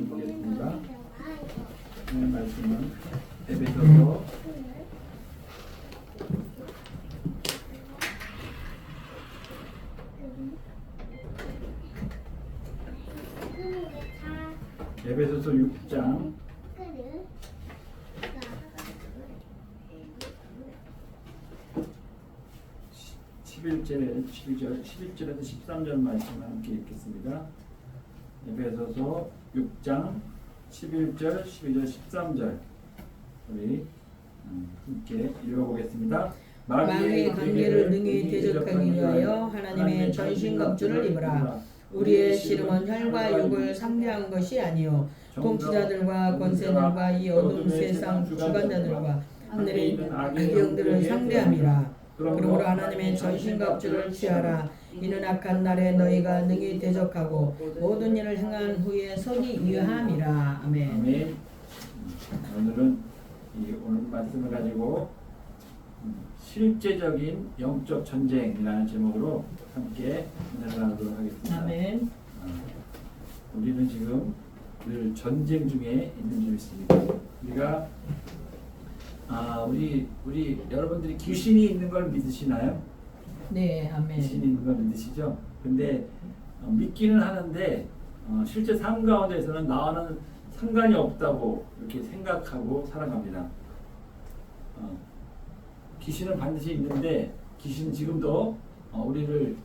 보겠습니다. 오늘 말씀은 에베소서 6장 11절에서 13절 말씀을 함께 읽겠습니다. 에베소서 6장 11절, 12절, 13절 우리 함께 읽어보겠습니다. 마귀의 관계를 능히 대적하기 위하여 하나님의 전신갑주를 입으라. 우리의 씨름은 혈과 육을 상대한 것이 아니요 통치자들과 권세들과 이 어두운 세상 주관자들과 하늘에 있는 악의 영들을 상대함이라. 그러므로 하나님의 전신갑주를 취하라. 이는 악한 날에 너희가 능히 대적하고 모든 일을 행한 후에 서기 위함이라. 아멘. 아멘. 오늘은 오늘 말씀을 가지고 실제적인 영적 전쟁이라는 제목으로 함께 은혜를 나누도록 하겠습니다. 아멘. 우리는 지금 늘 전쟁 중에 있는 줄 믿습니다. 우리가 우리 여러분들이 귀신이 있는 걸 믿으시나요? 네, 아멘. 귀신이 있는 걸 믿으시죠? 근데 믿기는 하는데 실제 삶 가운데서는 나와는 상관이 없다고 이렇게 생각하고 살아갑니다. 귀신은 반드시 있는데 귀신은 지금도 우리를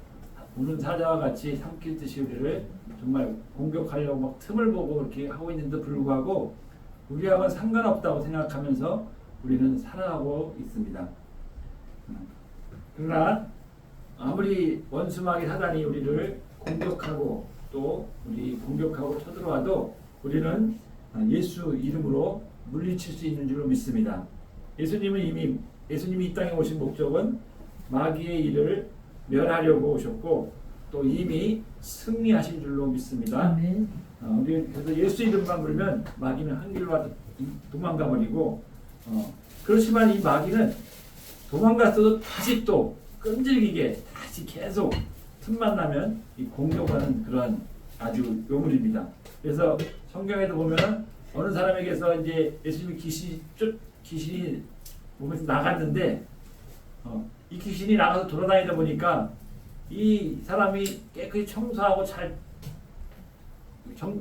우는 사자와 같이 삼키듯이 우리를 정말 공격하려고 막 틈을 보고 그렇게 하고 있는데도 불구하고 우리하고는 상관없다고 생각하면서 우리는 살아가고 있습니다. 그러나 아무리 원수마귀 사단이 우리를 공격하고 또 우리 공격하고 쳐들어와도 우리는 예수 이름으로 물리칠 수 있는 줄로 믿습니다. 예수님이 이 땅에 오신 목적은 마귀의 일을 멸하려고 오셨고 또 이미 승리하신 줄로 믿습니다. 우리 그래서 예수 이름만 부르면 마귀는 한 길로 와서 도망가 버리고 그렇지만 이 마귀는 도망갔어도 다시 또 끈질기게 다시 계속 틈만 나면 이 공격하는 그런 아주 요물입니다. 그래서 성경에도 보면 어느 사람에게서 이제 예수님이 귀신이 몸에서 나갔는데 이 귀신이 나가서 돌아다니다 보니까 이 사람이 깨끗이 청소하고 잘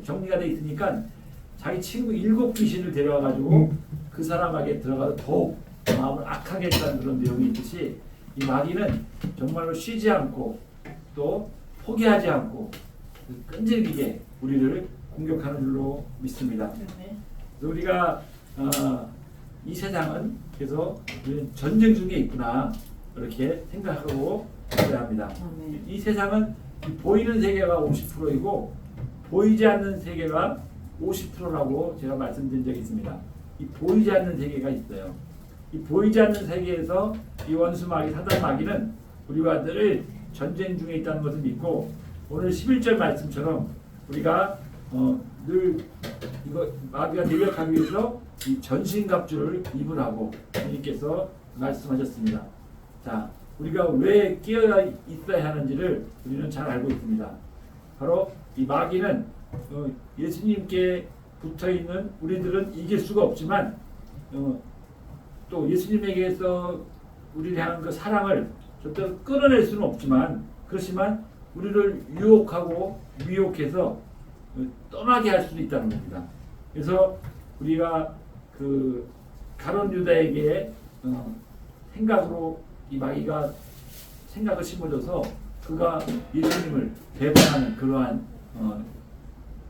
정리가 돼 있으니까 자기 친구 7 귀신을 데려와 가지고 그 사람에게 들어가서 더욱 마음을 악하게 했다는 그런 내용이 있듯이 이 마귀는 정말로 쉬지 않고 또 포기하지 않고 끈질기게 우리를 공격하는 줄로 믿습니다. 그래서 우리가 이 세상은 그래서 전쟁 중에 있구나 이렇게 생각하고 있어야 합니다. 이 세상은 보이는 세계가 50%이고 보이지 않는 세계가 50%라고 제가 말씀드린 적이 있습니다. 이 보이지 않는 세계가 있어요. 이 보이지 않는 세계에서 이 원수마귀 사단마귀는 우리와 늘 전쟁 중에 있다는 것을 믿고 오늘 11절 말씀처럼 우리가 늘 이거 마귀가 내격하기 위해서 이 전신갑주를 입으라고 주님께서 말씀하셨습니다. 자, 우리가 왜 깨어 있어야 하는지를 우리는 잘 알고 있습니다. 바로 이 마귀는 예수님께 붙어 있는 우리들은 이길 수가 없지만 또 예수님에게서 우리를 향한 그 사랑을 절대로 끌어낼 수는 없지만 그렇지만 우리를 유혹하고 미혹해서 떠나게 할 수도 있다는 겁니다. 그래서 우리가 그 가룟 유다에게 생각으로 이 마귀가 생각을 심어줘서 그가 예수님을 배반하는 그러한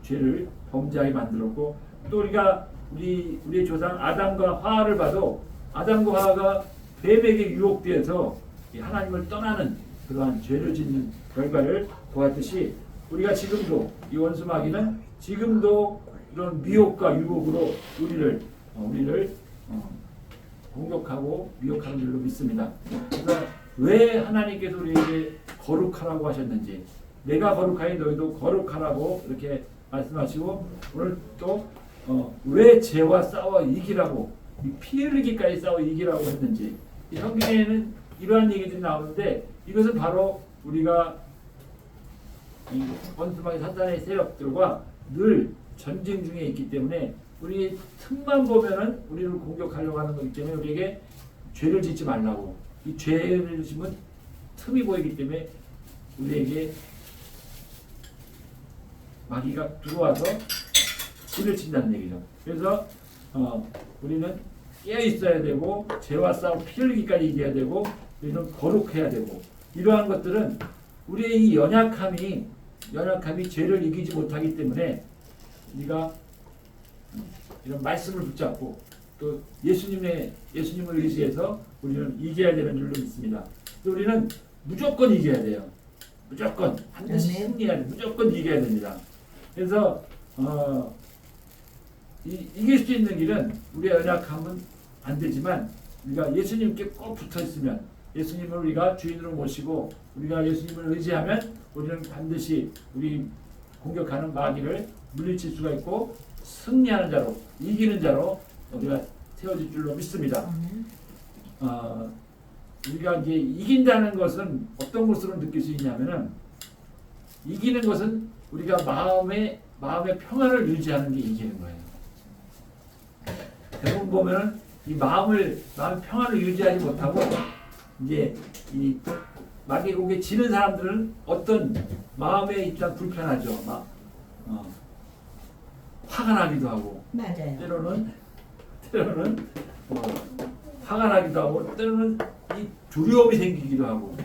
죄를 범죄하게 만들었고 또 우리가 우리의 조상 아담과 하와를 봐도 아담과 하와가 뱀에게 유혹되어서 하나님을 떠나는 그러한 죄를 짓는 결과를 보았듯이 우리가 지금도 이 원수 마귀는 지금도 이런 미혹과 유혹으로 우리를 공격하고 미혹하는 줄로 믿습니다. 그래서 왜 하나님께서 우리에게 거룩하라고 하셨는지 내가 거룩하니 너희도 거룩하라고 이렇게 말씀하시고 오늘 또 왜 죄와 싸워 이기라고 피 흘리기까지 싸워 이기라고 했는지 이 성경에는 이러한 얘기들이 나오는데 이것은 바로 우리가 이 원수마귀 사단의 세력들과 늘 전쟁 중에 있기 때문에 우리 틈만 보면은 우리를 공격하려고 하는 거기 때문에 우리에게 죄를 짓지 말라고. 이 죄를 짓면 틈이 보이기 때문에 우리에게 마귀가 들어와서 불을 친다는 얘기죠. 그래서 우리는 깨어 있어야 되고 죄와 싸워 피 흘리기까지 이겨야 되고 우리는 거룩해야 되고 이러한 것들은 우리의 이 연약함이 죄를 이기지 못하기 때문에 우리가 이런 말씀을 붙잡고 또 예수님을 의지해서 우리는 이겨야 되는 줄로 믿습니다. 또 우리는 무조건 이겨야 돼요. 무조건 반드시 승리해야 돼. 무조건 이겨야 됩니다. 그래서 이길 수 있는 길은 우리의 연약함은 안 되지만 우리가 예수님께 꼭 붙어 있으면 예수님을 우리가 주인으로 모시고 우리가 예수님을 의지하면 우리는 반드시 우리 공격하는 마귀를 물리칠 수가 있고 승리하는 자로 이기는 자로 우리가 세워질 줄로 믿습니다. 우리가 이제 이긴다는 것은 어떤 것으로 느낄 수 있냐면은 이기는 것은 우리가 마음의 평안을 유지하는 게 이기는 거예요. 대부분 보면은 이 마음의 평안을 유지하지 못하고 이제 이 마귀에게 지는 사람들은 어떤 마음에 일단 불편하죠. 막 화가 나기도 하고 맞아요. 때로는 화가 나기도 하고 때로는 이 두려움이 생기기도 하고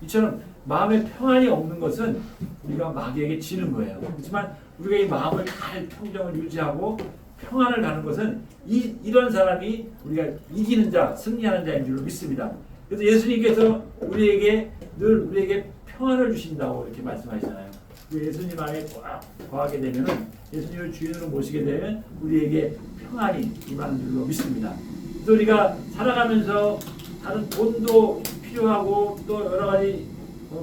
이처럼 마음의 평안이 없는 것은 우리가 마귀에게 지는 거예요. 그렇지만 우리가 이 마음을 잘 평정을 유지하고 평안을 가는 것은 이런 사람이 우리가 이기는 자, 승리하는 자인 줄로 믿습니다. 그래서 예수님께서 우리에게 평안을 주신다고 이렇게 말씀하시잖아요. 예수님 안에 거하게 되면은 예수님을 주인으로 모시게 되면 우리에게 평안이 임하는 줄로 믿습니다. 그래서 우리가 살아가면서 다른 돈도 필요하고 또 여러 가지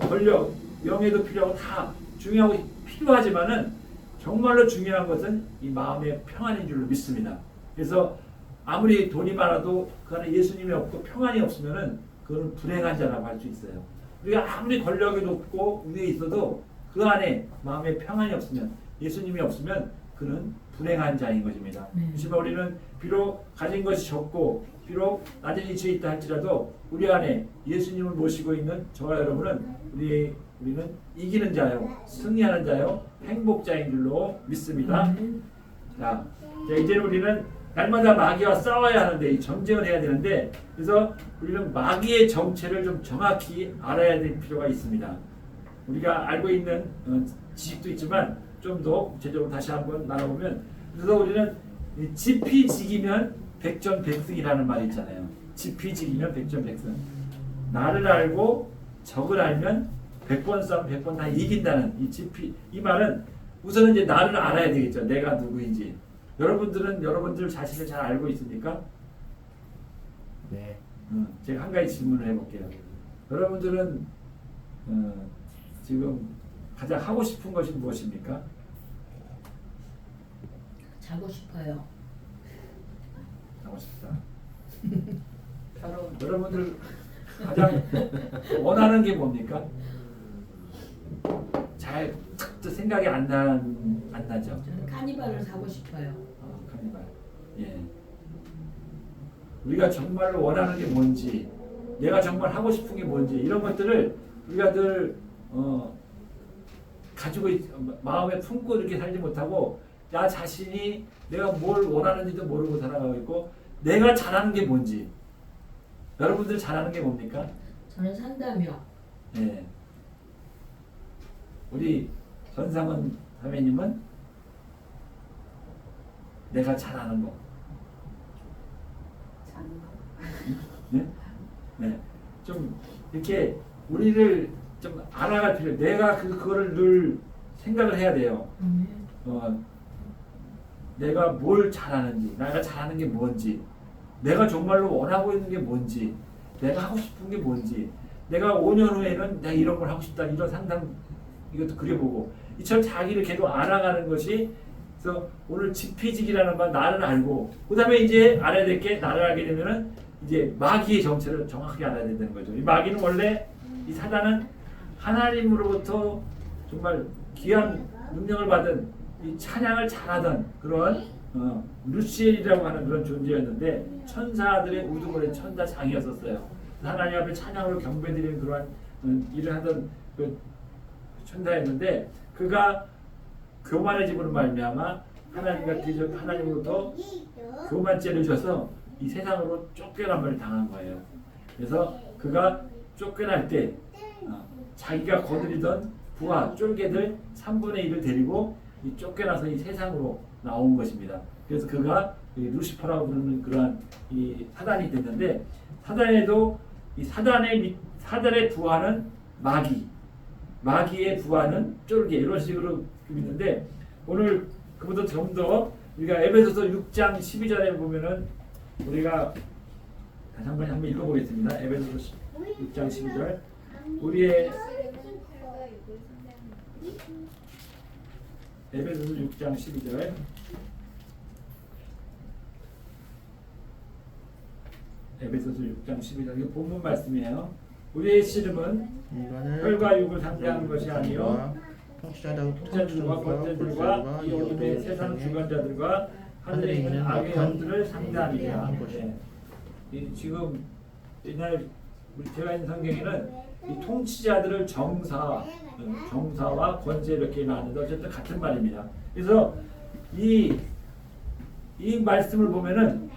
권력, 명예도 필요하고 다 중요하고 필요하지만은 정말로 중요한 것은 이 마음의 평안인 줄로 믿습니다. 그래서 아무리 돈이 많아도 그 안에 예수님이 없고 평안이 없으면은 그거는 불행한 자라고 할 수 있어요. 우리가 아무리 권력이 높고 위에 있어도 그 안에 마음의 평안이 없으면 예수님이 없으면 그는 불행한 자인 것입니다. 그렇지만 우리는 비록 가진 것이 적고 비록 낮은 위치에 있다 할지라도 우리 안에 예수님을 모시고 있는 저와 여러분은 우리는 이기는 자요, 승리하는 자요, 행복자인 줄로 믿습니다. 자, 이제는 우리는 날마다 마귀와 싸워야 하는데 이 전쟁을 해야 되는데 그래서 우리는 마귀의 정체를 좀 정확히 알아야 될 필요가 있습니다. 우리가 알고 있는 지식도 있지만 좀 더 구체적으로 다시 한번 나눠보면 그래서 우리는 지피지기면 백전백승이라는 말이 있잖아요. 지피지기면 백전백승. 나를 알고 적을 알면 100번 싸움 100번 다 이긴다는 이 말은 우선은 이제 나를 알아야 되겠죠. 내가 누구인지. 여러분들 자신을 잘 알고 있습니까? 네. 제가 한 가지 질문을 해볼게요. 여러분들은 지금 가장 하고 싶은 것이 무엇입니까? 자고 싶어요. 하고 싶다. 여러분들 가장 원하는 게 뭡니까? 잘 생각이 안 나죠. 저는 카니발을 사고 싶어요. 카니발. 예. 우리가 정말로 원하는 게 뭔지, 내가 정말 하고 싶은 게 뭔지 이런 것들을 우리가 늘 가지고 마음에 품고 이렇게 살지 못하고 나 자신이 내가 뭘 원하는지도 모르고 살아가고 있고 내가 잘하는 게 뭔지 여러분들 잘하는 게 뭡니까? 저는 산다며. 예. 우리 전상은 사모님은 내가 잘하는 거. 네? 네. 좀 이렇게 우리를 좀 알아갈 필요. 내가 그거를 늘 생각을 해야 돼요. 내가 뭘 잘하는지, 내가 잘하는 게 뭔지, 내가 정말로 원하고 있는 게 뭔지, 내가 하고 싶은 게 뭔지, 내가 5년 후에는 내가 이런 걸 하고 싶다 이런 상상 이것도 그려보고 이처럼 자기를 계속 알아가는 것이 그래서 오늘 지피지기라는 말 나를 알고 그 다음에 이제 알아야 될 게 나를 알게 되면은 이제 마귀의 정체를 정확하게 알아야 된다는 거죠. 이 마귀는 원래 이 사단은 하나님으로부터 정말 귀한 능력을 받은 이 찬양을 잘하던 그런 루시엘이라고 하는 그런 존재였는데 천사들의 우두머리 천사장이었었어요. 하나님 앞에 찬양으로 경배드리는 그러한 일을 하던 그 천사였는데 그가 교만해짐으로 말미암아 하나님으로부터 교만죄를 져서 이 세상으로 쫓겨남을 당한 거예요. 그래서 그가 쫓겨날 때 자기가 거느리던 부하 쫄개들 3분의 1을 데리고 이 쫓겨나서 이 세상으로 나온 것입니다. 그래서 그가 루시퍼라고 부르는 그러한 이 사단이 됐는데 사단에도 이 사단의 부하는 마귀의 부하는 쫄개 이런 식으로 있는데 오늘 그보다 좀 더 우리가 에베소서 6장 12절에 보면은 우리가 다시 한번 읽어보겠습니다. 에베소서 6장 12절 우리의 에베소서 6장 12절 에베소서 6장 12절 이거 본문 말씀이에요. 우리의 씨름은 혈과 육을 상대하는 것이 아니요 통치자들과 권세들과 이 어둠의 세상 주관자들과 하늘에 있는 악의 영들을 상대하니라. 지금 옛날 제가 있는 성경에는 이 통치자들을 정사와 권세 이렇게 나누는데 어쨌든 같은 말입니다. 그래서 이 말씀을 보면은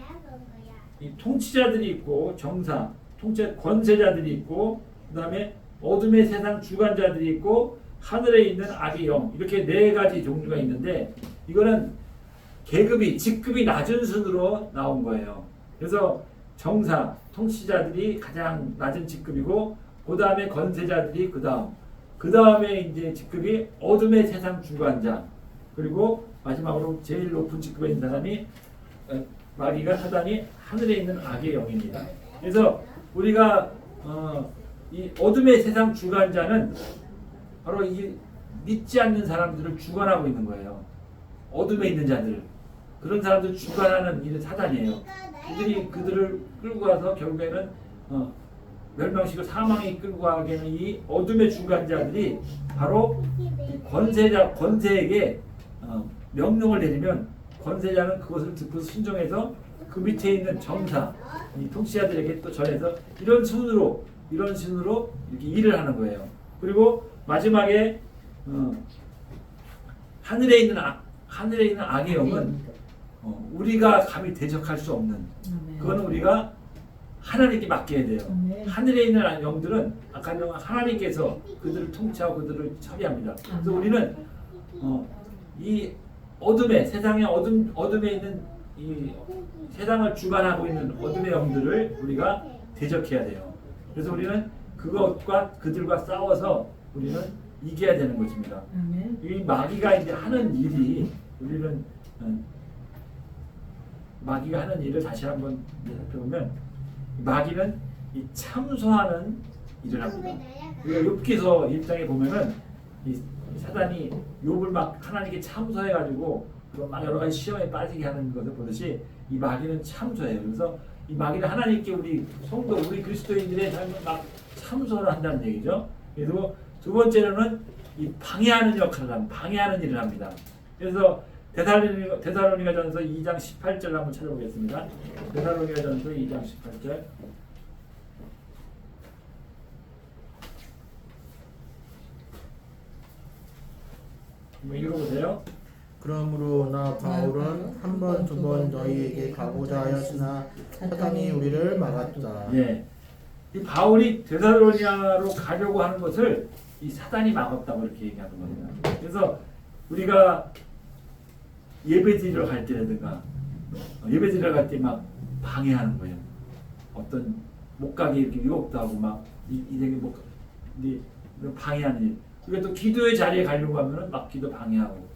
이 통치자들이 있고 권세자들이 있고 그다음에 어둠의 세상 주관자들이 있고 하늘에 있는 악의 영 이렇게 네 가지 종류가 있는데 이거는 직급이 낮은 순으로 나온 거예요. 그래서 통치자들이 가장 낮은 직급이고 그 다음에 권세자들이 그 다음에 이제 직급이 어둠의 세상 주관자 그리고 마지막으로 제일 높은 직급에 있는 사람이 마귀가 사단이 하늘에 있는 악의 영입니다. 그래서 우리가 이 어둠의 세상 주관자는 바로 이 믿지 않는 사람들을 주관하고 있는 거예요. 어둠에 있는 자들 그런 사람들 주관하는 일은 사단이에요. 그들을 끌고 가서 결국에는 멸망시키고 사망에 끌고 가게 하는 이 어둠의 주관자들이 바로 권세에게 명령을 내리면 권세자는 그것을 듣고 순종해서 그 밑에 있는 이 통치자들에게 또 전해서 이런 순으로 이렇게 일을 하는 거예요. 그리고 마지막에 하늘에 있는 악의 영은 우리가 감히 대적할 수 없는 그거는 우리가 하나님께 맡겨야 돼요. 하늘에 있는 영들은 아까 하나님께서 그들을 통치하고 그들을 처리합니다. 그래서 우리는 이 세상의 어둠에 있는 이 세상을 주관하고 있는 어둠의 영들을 우리가 대적해야 돼요. 그래서 우리는 그들과 싸워서 우리는 이겨야 되는 것입니다. 이 마귀가 이제 하는 일이 우리는 마귀가 하는 일을 다시 한번 살펴보면 마귀는 이 참소하는 일을 합니다. 우리가 욥기서 1장에 보면은 이 사단이 욥을 막 하나님께 참소해가지고 막 여러 가지 시험에 빠지게 하는 것을 보듯이 이 마귀는 참소해요. 그래서 이 마귀는 하나님께 우리 성도 우리 그리스도인들의 삶을 막 참소를 한다는 얘기죠. 그리고 두 번째로는 이 방해하는 일을 합니다. 그래서 데살로니가전서 2장 18절 한번 찾아보겠습니다. 데살로니가전서 2장 18절. 한번 읽어보세요. 그러므로 나 바울은 한 번 두 번 너희에게 가고자 하였으나 사단이 우리를 막았다. 예, 이 바울이 데살로니가로 가려고 하는 것을 이 사단이 막았다고 이렇게 얘기하는 겁니다. 그래서 우리가 예배드리러 갈 때라든가 예배드리러 갈 때 막 방해하는 거예요. 어떤 못 가게 이렇게 유혹도 하고 막 이렇게 못 방해하는 일. 그리고 또 기도의 자리에 가려고 하면은 막 기도 방해하고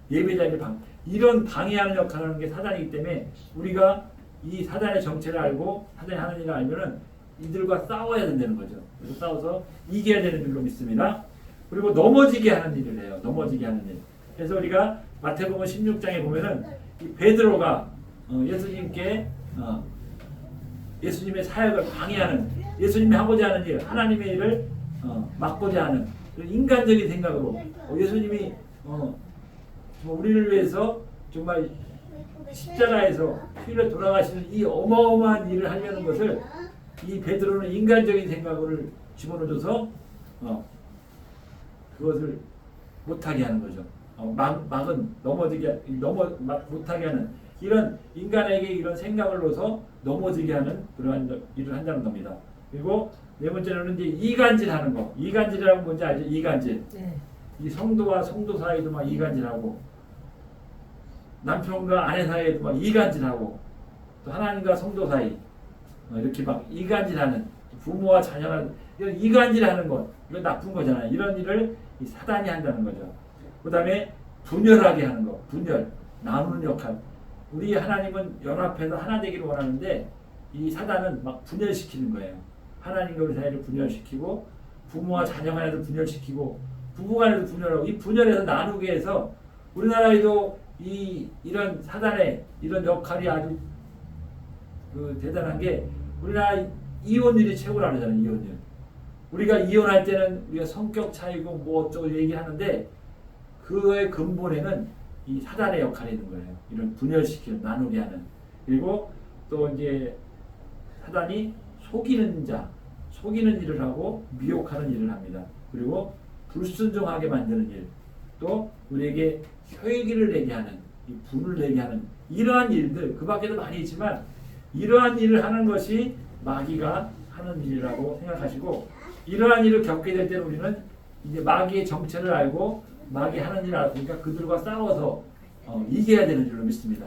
예배 자리에 이런 방해하는 역할을 하는 게 사단이기 때문에 우리가 이 사단의 정체를 알고 사단이 하는 일을 알면은 이들과 싸워야 된다는 거죠. 그래서 싸워서 이겨야 되는 줄로 믿습니다. 그리고 넘어지게 하는 일을 해요. 넘어지게 하는 일. 그래서 우리가 마태복음 16장에 보면은 이 베드로가 예수님께 예수님의 사역을 방해하는 예수님이 하고자 하는 일, 하나님의 일을 막고자 하는 인간적인 생각으로 예수님이 우리를 위해서 정말 십자가에서 피를 돌아가시는 이 어마어마한 일을 하려는 것을 이 베드로는 인간적인 생각을 집어넣어줘서 그것을 못하게 하는 거죠. 막은 못하게 하는 이런 인간에게 이런 생각을 넣어서 넘어지게 하는 그러한 일을 한다는 겁니다. 그리고 네 번째로는 이제 이간질하는 거. 이간질이라는 뭔지 알죠? 이간질. 네. 이 성도와 성도 사이도 막 이간질하고 남편과 아내 사이에도 막 이간질하고 또 하나님과 성도 사이 이렇게 막 이간질하는 부모와 자녀가 이런 이간질하는 것 이건 나쁜 거잖아요. 이런 일을 이 사단이 한다는 거죠. 그 다음에 분열하게 하는 거, 분열, 나누는 역할. 우리 하나님은 연합해서 하나 되기를 원하는데 이 사단은 막 분열시키는 거예요. 하나님과 우리 사이를 분열시키고 부모와 자녀 간에도 분열시키고 부부 간에도 분열하고 이 분열해서 나누게 해서 우리나라에도 이런 사단의 이런 역할이 아주 대단한 게 우리나라 이혼율이 최고라고 하잖아요. 이혼율. 우리가 이혼할 때는 우리가 성격 차이고 뭐 어쩌고 얘기하는데 그의 근본에는 이 사단의 역할이 있는 거예요. 이런 분열시키는 나누게 하는. 그리고 또 이제 사단이 속이는 일을 하고 미혹하는 일을 합니다. 그리고 불순종하게 만드는 일, 또 우리에게 혈기를 내게 하는, 이 분을 내게 하는 이러한 일들, 그 밖에도 많이 있지만 이러한 일을 하는 것이 마귀가 하는 일이라고 생각하시고 이러한 일을 겪게 될 때는 우리는 이제 마귀의 정체를 알고 마귀 하는 일을 알았으니까 그들과 싸워서 이겨야 되는 줄로 믿습니다.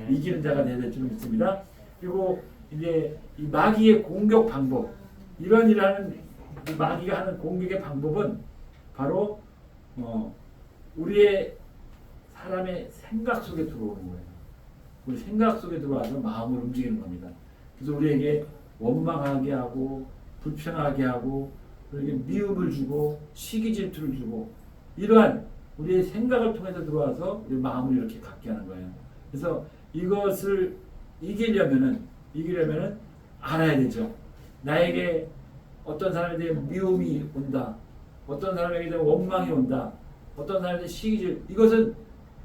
이기는 자가 되어야 될 줄로 믿습니다. 그리고 이제 이 마귀의 공격 방법, 이런 일을 하는 마귀가 하는 공격의 방법은 바로 우리의 사람의 생각 속에 들어오는 거예요. 우리 생각 속에 들어와서 마음을 움직이는 겁니다. 그래서 우리에게 원망하게 하고 불평하게 하고 우리에게 미움을 주고 시기 질투를 주고 이러한 우리의 생각을 통해서 들어와서 우리 마음을 이렇게 갖게 하는 거예요. 그래서 이것을 이기려면은 알아야 되죠. 나에게 어떤 사람에 대해 미움이 온다. 어떤 사람에게 대해 원망이 온다. 어떤 사람에 대해 시기질. 이것은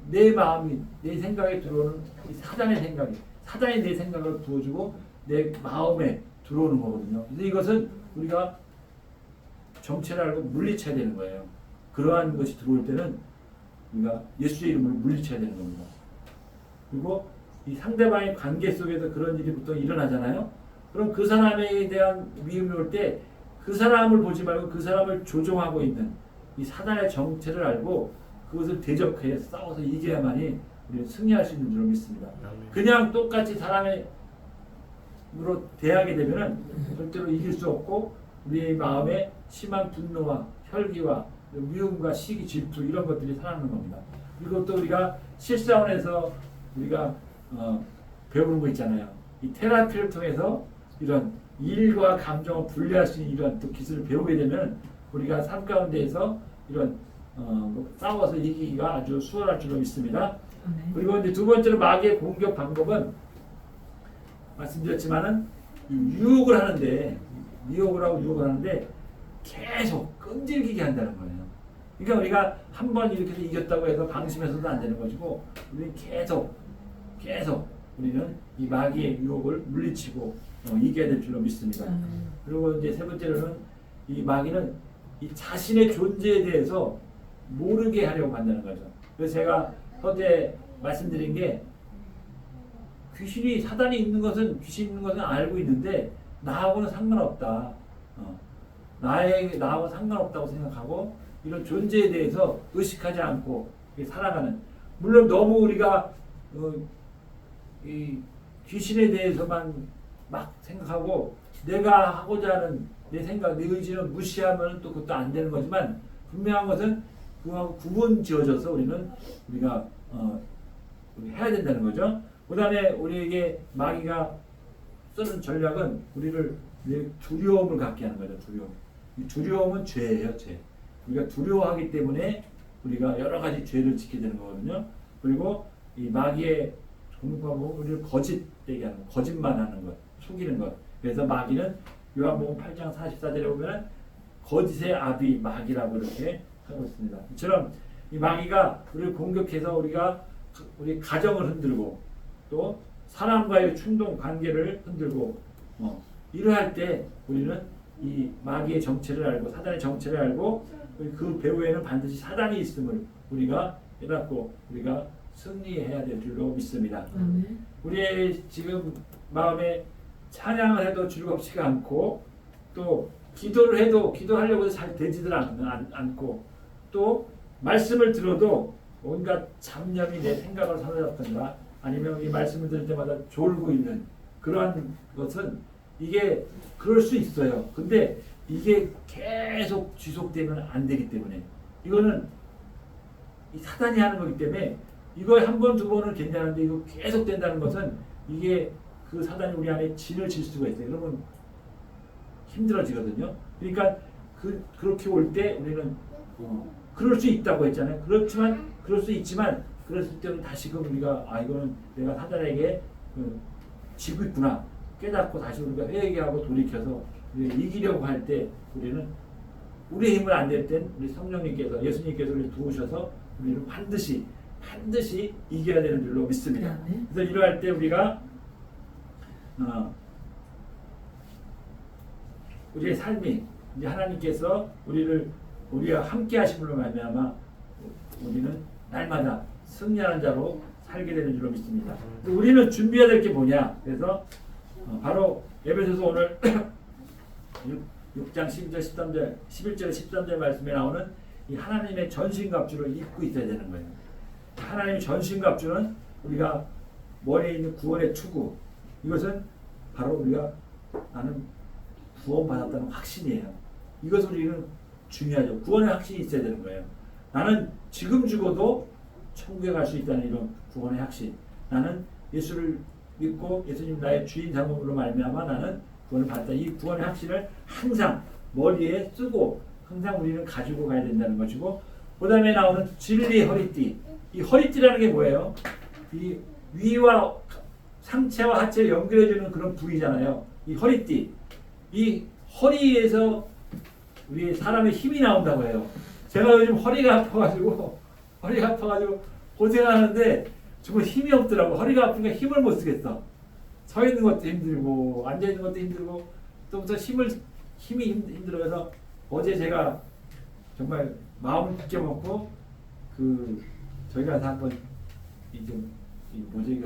내 마음이 내 생각에 들어오는 사단의 생각이 사단이 내 생각을 부어주고 내 마음에 들어오는 거거든요. 그래서 이것은 우리가 정체를 알고 물리쳐야 되는 거예요. 그러한 것이 들어올 때는 우리가 예수의 이름으로 물리쳐야 되는 겁니다. 그리고 이 상대방의 관계 속에서 그런 일이 보통 일어나잖아요. 그럼 그 사람에 대한 미움이 올 때 그 사람을 보지 말고 그 사람을 조종하고 있는 이 사단의 정체를 알고 그것을 대적해 싸워서 이겨야만이 우리는 승리할 수 있는 줄 믿습니다. 그냥 똑같이 사람으로 대하게 되면은 절대로 이길 수 없고 우리의 마음에 심한 분노와 혈기와 미움과 시기, 질투 이런 것들이 살아나는 겁니다. 그리고 또 우리가 실사원에서 우리가 배우는 거 있잖아요. 이 테라피를 통해서 이런 일과 감정을 분리할 수 있는 이런 또 기술을 배우게 되면 우리가 삶 가운데에서 이런 싸워서 이기기가 아주 수월할 줄로 믿습니다. 그리고 이제 두 번째로 마귀의 공격 방법은 말씀드렸지만은 유혹을 하는데 유혹을 하는데 계속 끈질기게 한다는 거예요. 그러니까 우리가 한 번 이렇게 이겼다고 해서 방심해서도 안 되는 것이고 우리는 계속 우리는 이 마귀의 유혹을 물리치고 이겨야 될 줄로 믿습니다. 그리고 이제 세 번째로는 이 마귀는 이 자신의 존재에 대해서 모르게 하려고 한다는 거죠. 그래서 제가 서두에 말씀드린 게 사단이 있는 것은 귀신 있는 것은 알고 있는데 나하고는 상관없다. 나하고 상관없다고 생각하고 이런 존재에 대해서 의식하지 않고 살아가는. 물론 너무 우리가 이 귀신에 대해서만 막 생각하고 내가 하고자 하는 내 생각, 내 의지는 무시하면 또 그것도 안 되는 거지만 분명한 것은 그거하고 구분 지어져서 우리가 해야 된다는 거죠. 그 다음에 우리에게 마귀가 쓰는 전략은 우리를 두려움을 갖게 하는 거죠. 이 두려움은 죄예요, 죄. 우리가 두려워하기 때문에 우리가 여러 가지 죄를 짓게 되는 거거든요. 그리고 이 마귀의 공격하고 우리를 거짓되게 하는 것, 거짓말하는 것, 속이는 것. 그래서 마귀는 요한복음 8장 44절에 보면 거짓의 아비 마귀라고 이렇게 하고 있습니다. 이처럼 이 마귀가 우리를 공격해서 우리 가정을 흔들고 또 사람과의 충동 관계를 흔들고 이러할 때 우리는 이 마귀의 정체를 알고 사단의 정체를 알고 그 배후에는 반드시 사단이 있음을 우리가 깨닫고 우리가 승리해야 될 줄로 믿습니다. 우리의 지금 마음에 찬양을 해도 즐겁지가 않고 또 기도를 해도 기도하려고 해도 잘 되지들 않고 또 말씀을 들어도 온갖 잡념이 내 생각을 사로잡든가 아니면 이 말씀을 들을 때마다 졸고 있는 그러한 것은 이게 그럴 수 있어요. 근데 이게 계속 지속되면 안 되기 때문에 이거는 이 사단이 하는 거기 때문에 이거 한 번, 두 번은 괜찮은데 이거 계속 된다는 것은 이게 그 사단이 우리 안에 진을 칠 수가 있어요. 그러면 힘들어지거든요. 그러니까 그렇게 올 때 우리는 그럴 수 있다고 했잖아요. 그렇지만 그럴 수 있지만 그랬을 때는 다시금 우리가 이거는 내가 사단에게 지고 있구나 깨닫고 다시 우리가 회개하고 돌이켜서 이기려고 할 때 우리는 우리의 힘을 안 될 땐 우리 성령님께서 예수님께서 우리를 도우셔서 우리는 반드시 이겨야 되는 줄로 믿습니다. 그래서 이러할 때 우리가 우리의 삶이 이제 하나님께서 우리와 함께 하심으로 말미암아 우리는 날마다 승리하는 자로 살게 되는 줄로 믿습니다. 우리는 준비해야 될 게 뭐냐? 그래서 바로 에베소서 오늘 6장 12절 13절 11절 13절 말씀에 나오는 이 하나님의 전신갑주를 입고 있어야 되는 거예요. 하나님의 전신갑주는 우리가 머리에 있는 구원의 투구, 이것은 바로 우리가 나는 구원받았다는 확신이에요. 이것을 우리는 중요하죠. 구원의 확신이 있어야 되는 거예요. 나는 지금 죽어도 천국에 갈 수 있다는 이런 구원의 확신. 나는 예수를 믿고 예수님 나의 주인 장모로 말미암아 나는 구원을 받았다. 이 구원의 확신을 항상 머리에 쓰고 항상 우리는 가지고 가야 된다는 것이고, 그 다음에 나오는 진리의 허리띠. 이 허리띠라는 게 뭐예요? 이 위와 상체와 하체를 연결해주는 그런 부위잖아요. 이 허리띠. 이 허리에서 우리 사람의 힘이 나온다고 해요. 제가 요즘 허리가 아파가지고 고생하는데 정말 힘이 없더라고. 허리가 아프니까 힘을 못 쓰겠어. 서 있는 것도 힘들고 앉아 있는 것도 힘들고 또부터 힘이 힘들어서 어제 제가 정말 마음을 굳게 먹고 저희가 한번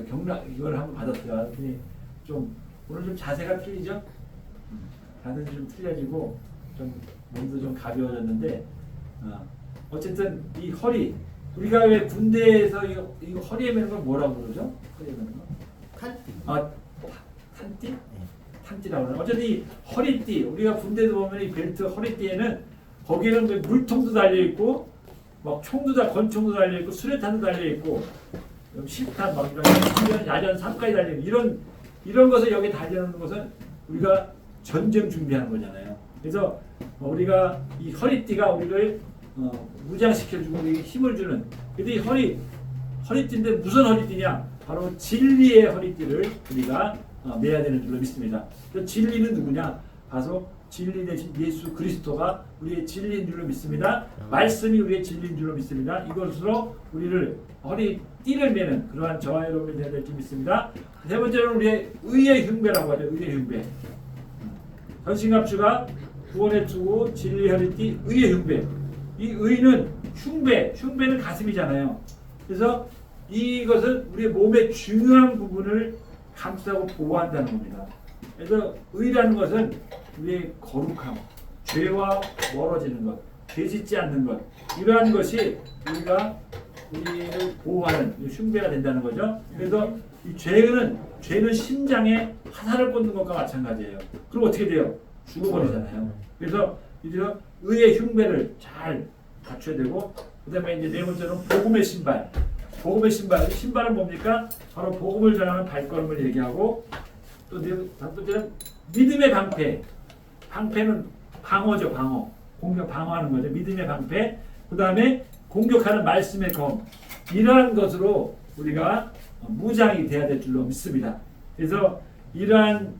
경락 이걸 한번 받았어요. 그랬더니 좀 오늘 좀 자세가 틀리죠? 자세가 좀 틀려지고 좀 몸도 좀 가벼워졌는데 어쨌든 이 허리 우리가 왜 군대에서 이거 허리에 매는 걸 뭐라고 그러죠? 허리에 매는 거? 탄띠. 탄띠? 탄띠라고 그러나? 어쨌든 이 허리띠 우리가 군대도 보면 이 벨트 허리띠에는 거기에는 물통도 달려 있고 막 총도 권총도 달려 있고 수류탄도 달려 있고 실탄 막 이런 야전 3까지 달려 있는 이런 것을 여기 달려 있는 것은 우리가 전쟁 준비하는 거잖아요. 그래서 우리가 이 허리띠가 우리를 무장시켜주고 우리에게 힘을 주는. 근데 이 허리띠인데 무슨 허리띠냐? 바로 진리의 허리띠를 우리가 매야 되는 줄로 믿습니다. 그 진리는 누구냐? 바로 진리 대신 예수 그리스도가 우리의 진리인 줄로 믿습니다. 말씀이 우리의 진리인 줄로 믿습니다. 이것으로 우리를 허리띠를 매는 그러한 저와 여러분이 되어야 될 줄 믿습니다. 세 번째는 우리의 의의 흉배라고 하죠. 의의 흉배. 전신갑주가 구원의 투구, 진리 허리띠, 의의 흉배. 이 의는 흉배는 가슴이잖아요. 그래서 이것은 우리의 몸의 중요한 부분을 감싸고 보호한다는 겁니다. 그래서 의라는 것은 우리의 거룩함, 죄와 멀어지는 것, 죄짓지 않는 것, 이러한 것이 우리를 보호하는 흉배가 된다는 거죠. 그래서 이 죄는 심장에 화살을 꽂는 것과 마찬가지예요. 그럼 어떻게 돼요? 죽어버리잖아요. 그래서 이제 의의 흉배를 잘 갖춰야 되고, 그다음에 이제 네 번째는 복음의 신발. 신발은 뭡니까? 바로 복음을 전하는 발걸음을 얘기하고, 또 다섯 번째는 믿음의 방패. 방패는 방어죠, 방어. 공격 방어하는 거죠. 믿음의 방패. 그다음에 공격하는 말씀의 검. 이러한 것으로 우리가 무장이 돼야 될 줄로 믿습니다. 그래서 이러한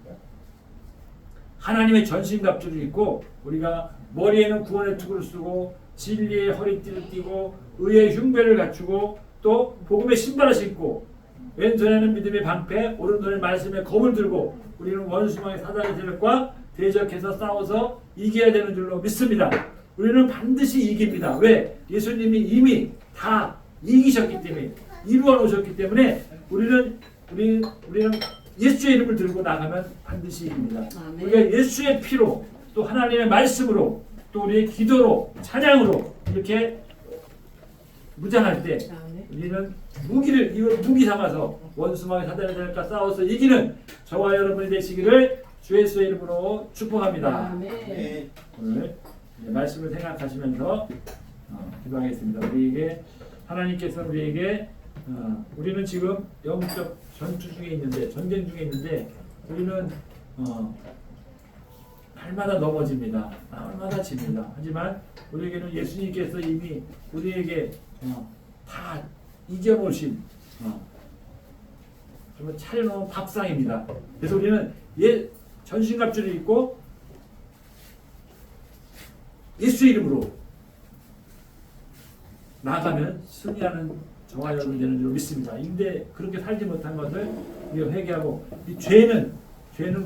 하나님의 전신갑주를 입고 우리가 머리에는 구원의 투구를 쓰고 진리의 허리띠를 띠고 의의 흉배를 갖추고 또 복음의 신발을 신고 왼손에는 믿음의 방패 오른손에 말씀의 검을 들고 우리는 원수망의 사단의 세력과 대적해서 싸워서 이겨야 되는 줄로 믿습니다. 우리는 반드시 이깁니다. 왜? 예수님이 이미 다 이기셨기 때문에 이루어 놓으셨기 때문에 우리는 예수의 이름을 들고 나가면 반드시 이깁니다. 아멘. 우리가 예수의 피로 또 하나님의 말씀으로 또 우리의 기도로 찬양으로 이렇게 무장할 때 우리는 무기 삼아서 원수망의 사단의 세력과 싸워서 이기는 저와 여러분이 되시기를 주 예수의 이름으로 축복합니다. 아멘. 오늘 말씀을 생각하시면서 기도하겠습니다. 우리에게 하나님께서 우리에게 우리는 지금 영적 전투 중에 있는데 전쟁 중에 있는데 우리는 날마다 넘어집니다. 날마다 집니다. 하지만 우리에게는 예수님께서 이미 우리에게 다 이겨놓으신 정말 차려놓은 밥상입니다. 그래서 우리는 전신갑주를 입고 예수의 이름으로 나가면 승리하는 저와 여러분 되는 줄 믿습니다. 근데 그렇게 살지 못한 것을 우리가 회개하고 이 죄는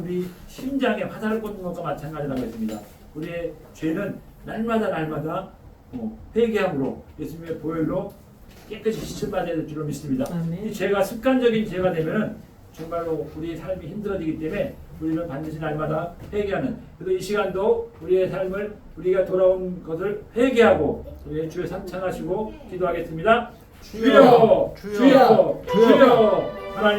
우리 심장에 화살을 꽂는 것과 마찬가지라고 했습니다. 우리의 죄는 날마다 회개함으로 예수님의 보혈로 깨끗이 씻음받아야 될 줄로 믿습니다. 아멘. 이 죄가 습관적인 죄가 되면은 정말로 우리의 삶이 힘들어지기 때문에 우리는 반드시 날마다 회개하는 그래서 이 시간도 우리의 삶을 우리가 돌아온 것을 회개하고 우리의 주여 삼창하시고 기도하겠습니다. 주여 주여 주여 하나님